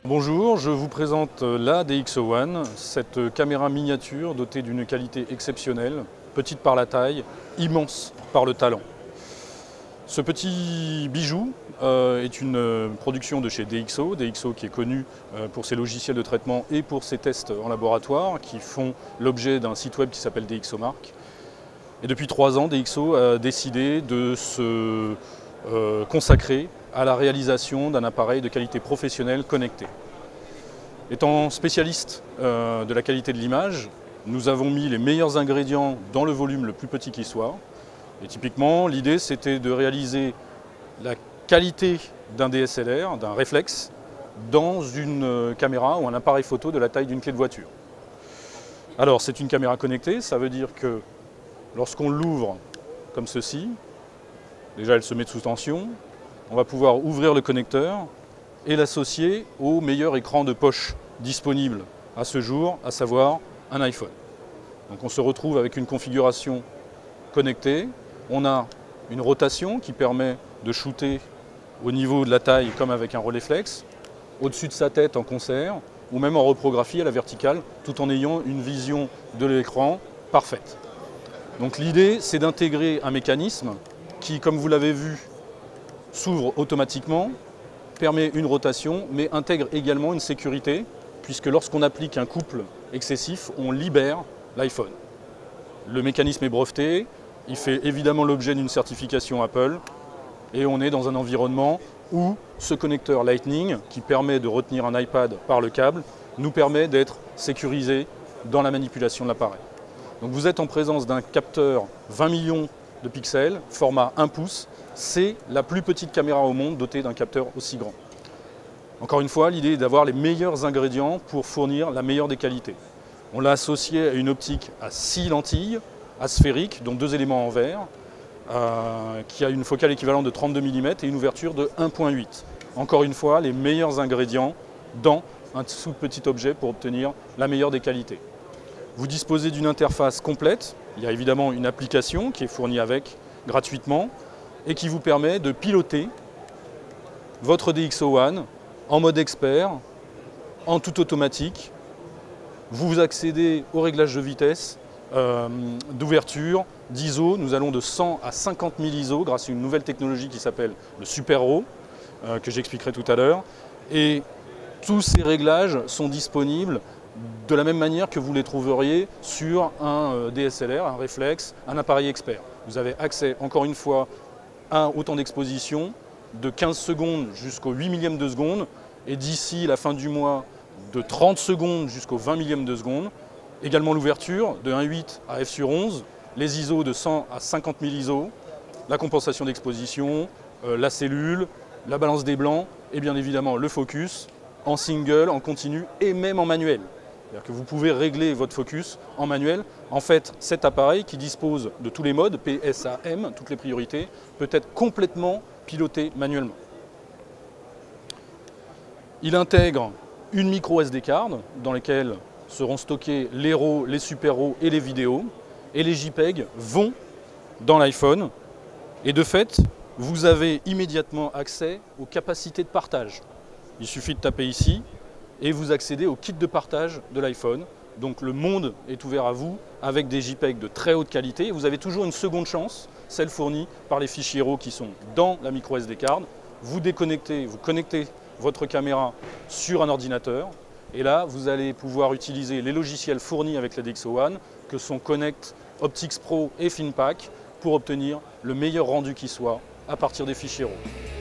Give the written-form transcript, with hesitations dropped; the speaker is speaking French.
Bonjour, je vous présente la DxO One, cette caméra miniature dotée d'une qualité exceptionnelle, petite par la taille, immense par le talent. Ce petit bijou est une production de chez DxO qui est connu pour ses logiciels de traitement et pour ses tests en laboratoire qui font l'objet d'un site web qui s'appelle DxOMark. Et depuis 3 ans, DxO a décidé de se consacrer à la réalisation d'un appareil de qualité professionnelle connecté. Étant spécialiste de la qualité de l'image, nous avons mis les meilleurs ingrédients dans le volume le plus petit qui soit. Et typiquement, l'idée c'était de réaliser la qualité d'un DSLR, d'un réflexe, dans une caméra ou un appareil photo de la taille d'une clé de voiture. Alors c'est une caméra connectée, ça veut dire que lorsqu'on l'ouvre comme ceci, déjà elle se met sous tension, on va pouvoir ouvrir le connecteur et l'associer au meilleur écran de poche disponible à ce jour, à savoir un iPhone. Donc on se retrouve avec une configuration connectée. On a une rotation qui permet de shooter au niveau de la taille comme avec un relais flex, au-dessus de sa tête en concert ou même en reprographie à la verticale tout en ayant une vision de l'écran parfaite. Donc l'idée c'est d'intégrer un mécanisme qui, comme vous l'avez vu, s'ouvre automatiquement, permet une rotation mais intègre également une sécurité puisque lorsqu'on applique un couple excessif, on libère l'iPhone. Le mécanisme est breveté. Il fait évidemment l'objet d'une certification Apple et on est dans un environnement où ce connecteur Lightning qui permet de retenir un iPad par le câble nous permet d'être sécurisé dans la manipulation de l'appareil. Donc vous êtes en présence d'un capteur 20 millions de pixels, format 1 pouce. C'est la plus petite caméra au monde dotée d'un capteur aussi grand. Encore une fois, l'idée est d'avoir les meilleurs ingrédients pour fournir la meilleure des qualités. On l'a associé à une optique à 6 lentilles, asphérique, dont 2 éléments en verre, qui a une focale équivalente de 32 mm et une ouverture de 1.8. Encore une fois, les meilleurs ingrédients dans un tout petit objet pour obtenir la meilleure des qualités. Vous disposez d'une interface complète. Il y a évidemment une application qui est fournie avec gratuitement et qui vous permet de piloter votre DxO One en mode expert, en tout automatique. Vous accédez au réglage de vitesse, d'ouverture, d'ISO. Nous allons de 100 à 50 000 ISO grâce à une nouvelle technologie qui s'appelle le Super RAW, que j'expliquerai tout à l'heure. Et tous ces réglages sont disponibles de la même manière que vous les trouveriez sur un DSLR, un réflexe, un appareil expert. Vous avez accès, encore une fois, à un temps d'exposition de 15 secondes jusqu'au 8 millième de seconde et d'ici la fin du mois de 30 secondes jusqu'au 20 millième de seconde. Également l'ouverture de 1.8 à f/11, les ISO de 100 à 50 000 ISO, la compensation d'exposition, la cellule, la balance des blancs et bien évidemment le focus en single, en continu et même en manuel. C'est-à-dire que vous pouvez régler votre focus en manuel. En fait, cet appareil qui dispose de tous les modes, P, S, A, M, toutes les priorités, peut être complètement piloté manuellement. Il intègre une micro SD card dans laquelle seront stockés les RAW, les Super RAW et les vidéos. Et les JPEG vont dans l'iPhone. Et de fait, vous avez immédiatement accès aux capacités de partage. Il suffit de taper ici et vous accédez au kit de partage de l'iPhone. Donc le monde est ouvert à vous avec des JPEG de très haute qualité. Vous avez toujours une seconde chance, celle fournie par les fichiers RAW qui sont dans la micro SD card. Vous déconnectez, vous connectez votre caméra sur un ordinateur. Et là, vous allez pouvoir utiliser les logiciels fournis avec la DxO One, que sont Connect, OptiX Pro et FinPack, pour obtenir le meilleur rendu qui soit à partir des fichiers RAW.